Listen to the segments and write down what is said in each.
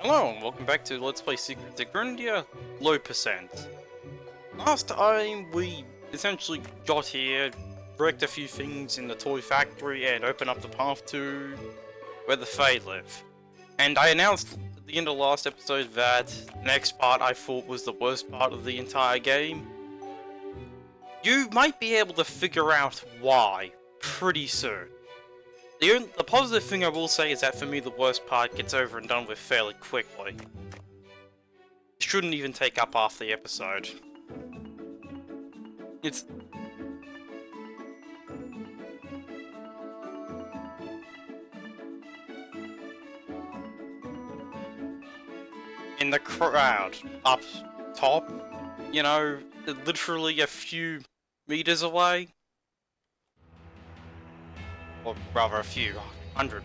Hello and welcome back to Let's Play Secrets of Grindea, low percent. Last time we essentially got here, wrecked a few things in the toy factory and opened up the path to where the Fae live. And I announced at the end of the last episode that the next part I thought was the worst part of the entire game. You might be able to figure out why pretty soon. The positive thing I will say is that for me the worst part gets over and done with fairly quickly. It shouldn't even take up half the episode. It's... in the crowd, up top, you know, literally a few meters away. Or rather a few hundred,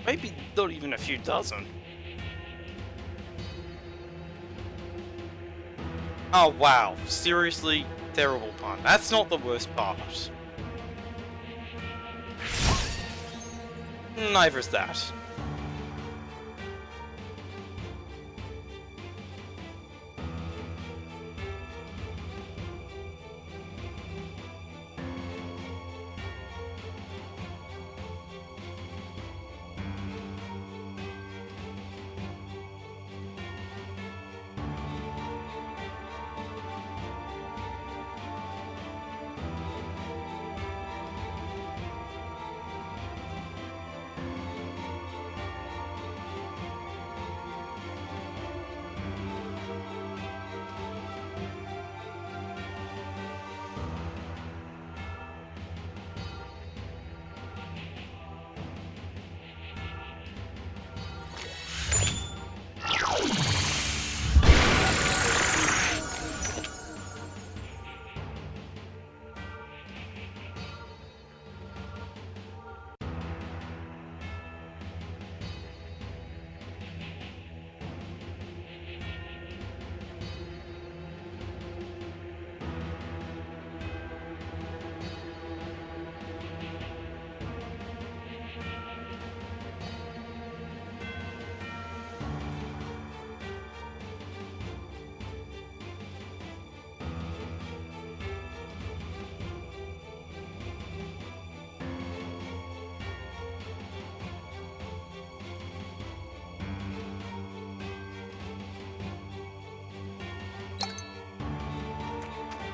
maybe not even a few dozen. Oh wow, seriously, terrible pun. That's not the worst part. Neither is that.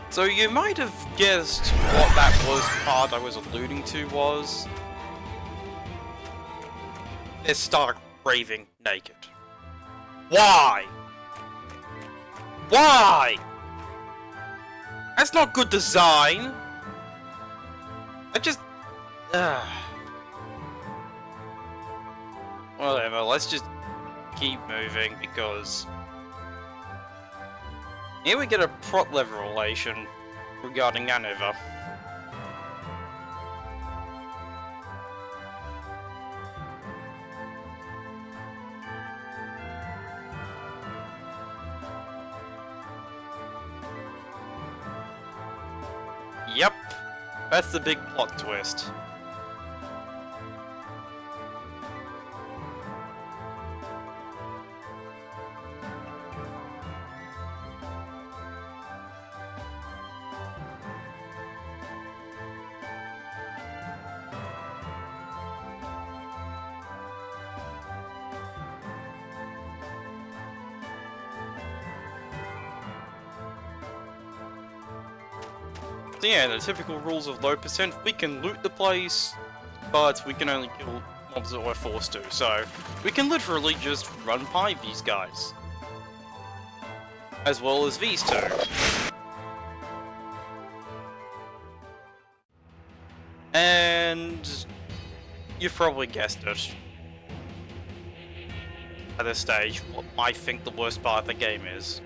So you might have guessed what that worst part I was alluding to was. They start raving naked. Why? Why? That's not good design. I just... Whatever, let's just keep moving because... here we get a plot revelation regarding Anova. Yep, that's the big plot twist. So yeah, the typical rules of low percent, we can loot the place, but we can only kill mobs that we're forced to, so we can literally just run by these guys. As well as these two. And... you've probably guessed it. At this stage, what I think the worst part of the game is.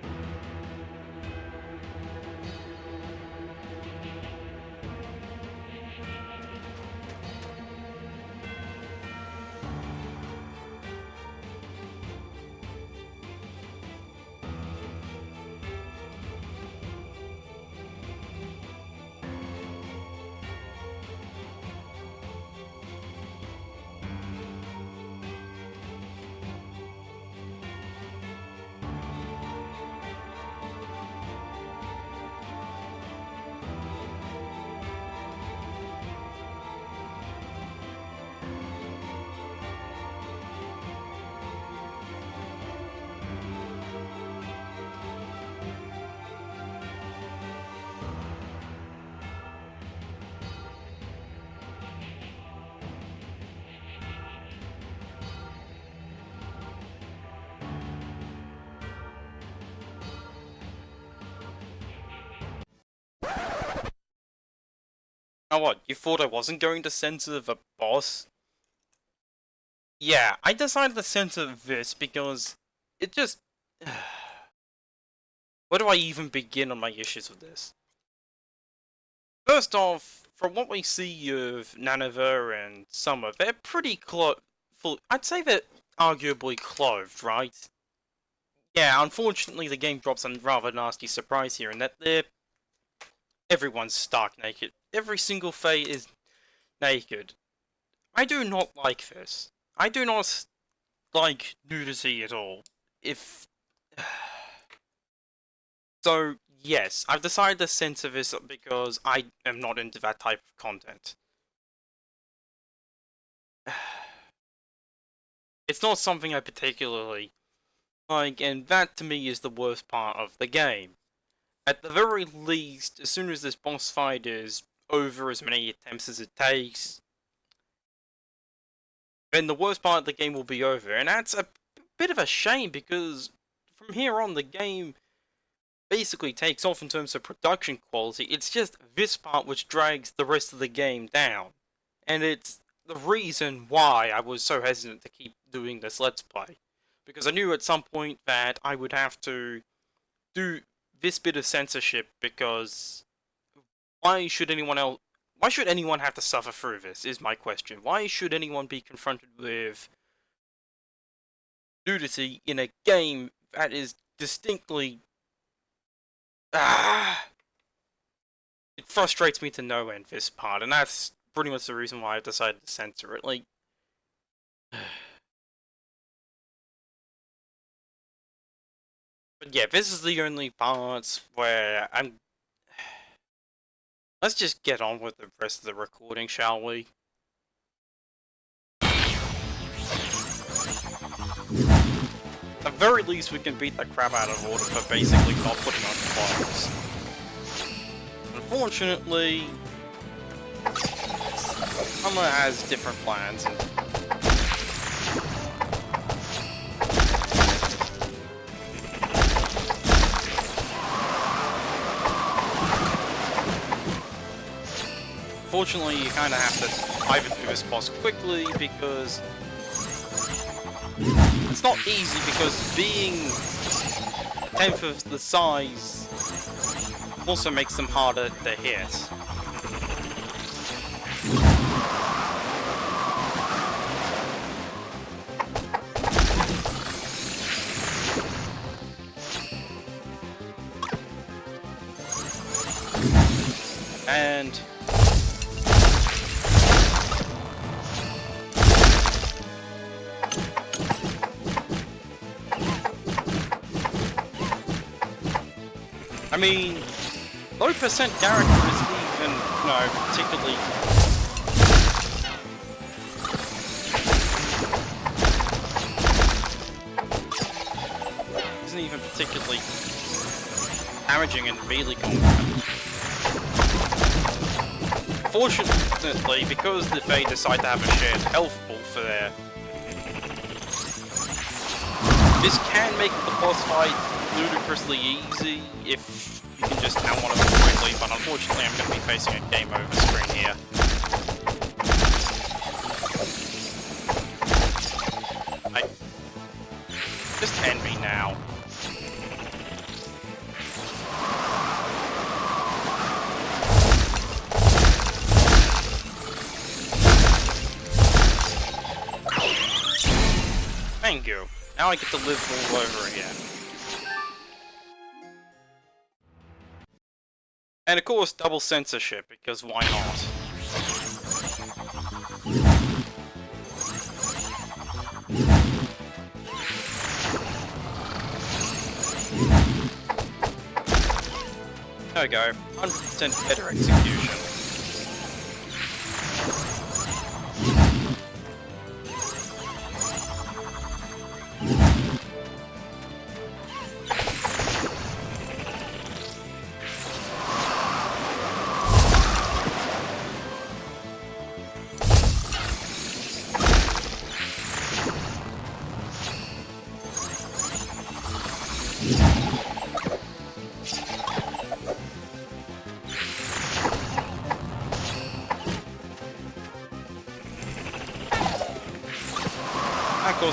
Now what, you thought I wasn't going to censor the boss? Yeah, I decided to censor this because it just... Where do I even begin on my issues with this? First off, from what we see of Naniva and Summer, they're pretty I'd say they're arguably clothed, right? Yeah, unfortunately the game drops a rather nasty surprise here in that everyone's stark naked. Every single Fae is naked. I do not like this. I do not like nudity at all. So, yes, I've decided to censor this because I am not into that type of content. It's not something I particularly like, and that to me is the worst part of the game. At the very least, as soon as this boss fight is over, as many attempts as it takes, then the worst part of the game will be over, and that's a bit of a shame because from here on the game basically takes off in terms of production quality. It's just this part which drags the rest of the game down, and it's the reason why I was so hesitant to keep doing this Let's Play, because I knew at some point that I would have to do this bit of censorship, because why should anyone have to suffer through this, is my question. Why should anyone be confronted with nudity in a game that is distinctly... It frustrates me to no end, this part, and that's pretty much the reason why I decided to censor it. Like... But yeah, this is the only parts where I'm... Let's just get on with the rest of the recording, shall we? At the very least, we can beat the crap out of Order for basically not putting on clothes. Unfortunately, Summer has different plans, and unfortunately, you kind of have to either do this boss quickly, because it's not easy, because being a tenth of the size also makes them harder to hit. And I mean, low percent character isn't even, particularly... isn't even particularly damaging in melee combat. Fortunately, because the Fae decide to have a shared health pool for their... This can make the boss fight ludicrously easy if you can just count one of them quickly, but unfortunately I'm going to be facing a game over screen here. Just end me now. Thank you. Now I get to live all over again. And of course, double censorship, because why not? There we go, 100% better execution.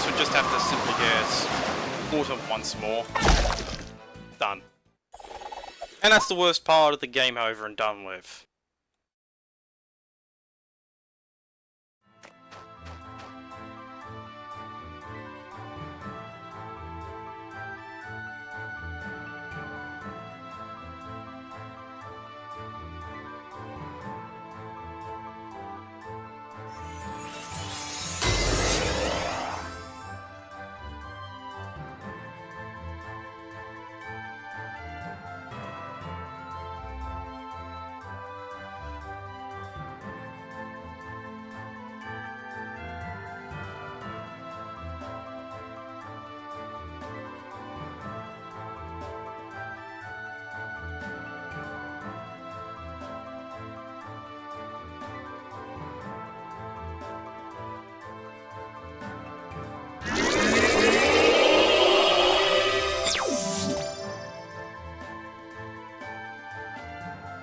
course, we just have to simply get autumn once more. Done. And that's the worst part of the game over and done with.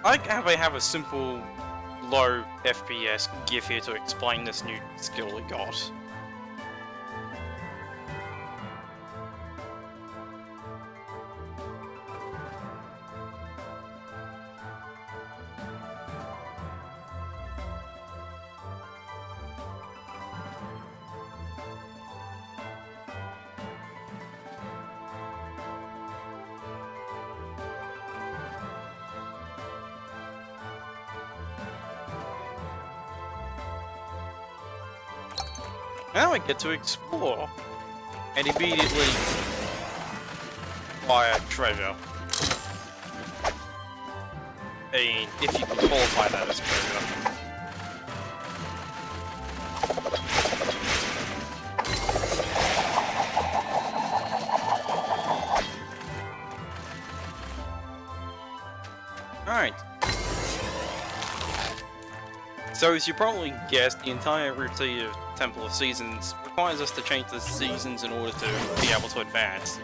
I like how they have a simple, low FPS GIF here to explain this new skill we got. Now I get to explore and immediately acquire treasure. I mean, if you can qualify that as treasure. Alright. So as you probably guessed, the entire routine of Temple of Seasons requires us to change the seasons in order to be able to advance.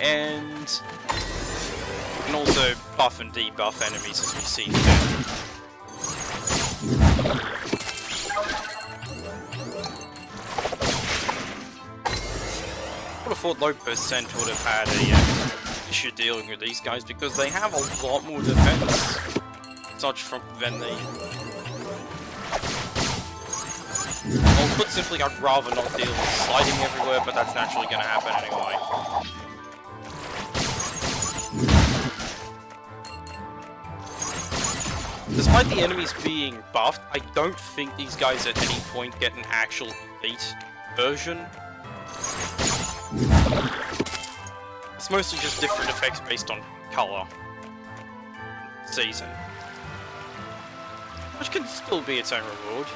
And we can also buff and debuff enemies as we see fit. I would have thought low percent would have had a issue dealing with these guys because they have a lot more defense than the... Well, put simply, I'd rather not deal with sliding everywhere, but that's naturally going to happen anyway. Despite the enemies being buffed, I don't think these guys at any point get an actual elite version. It's mostly just different effects based on color. Season. Which can still be its own reward.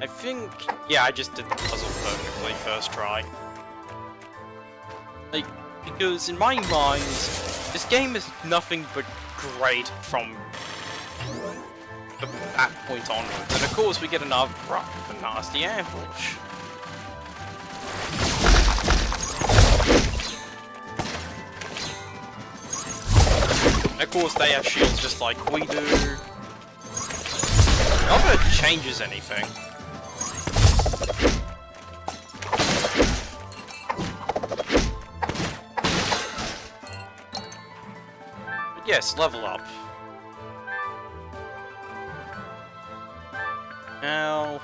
I think, yeah, I just did the puzzle perfectly first try. Like, because in my mind, this game is nothing but great from that point onwards. And of course we get another nasty ambush. And of course they have shields just like we do. Not that it changes anything. Yes, level up. Now...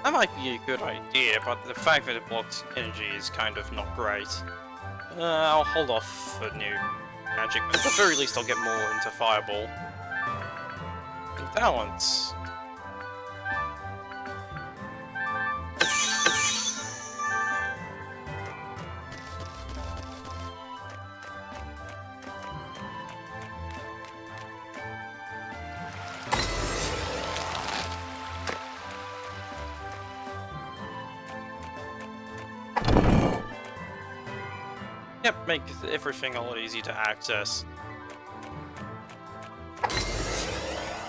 that might be a good idea, but the fact that it blocks energy is kind of not great. I'll hold off for new magic, but at the very least I'll get more into Fireball. And balance. Yep, makes everything a lot easier to access.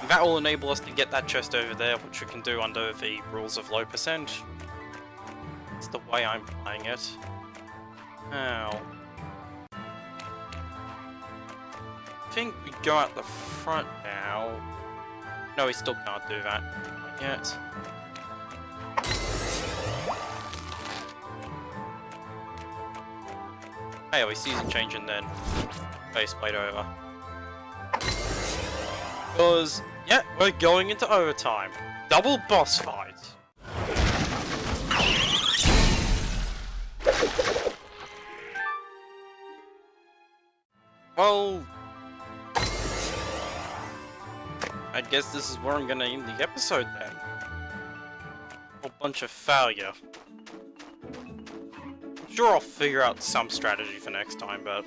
That will enable us to get that chest over there, which we can do under the rules of low percent. That's the way I'm playing it. Now... think we go out the front now. No, we still can't do that yet. Hey, we season changing then. Faceplate over. Because, yeah, we're going into overtime. Double boss fight. Well, I guess this is where I'm gonna end the episode then. A bunch of failure. I'm sure I'll figure out some strategy for next time, but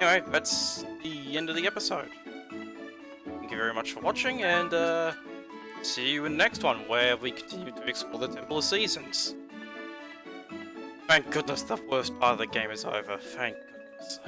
anyway, that's the end of the episode. Thank you very much for watching, and see you in the next one, where we continue to explore the Temple of Seasons. Thank goodness the worst part of the game is over. Thank goodness.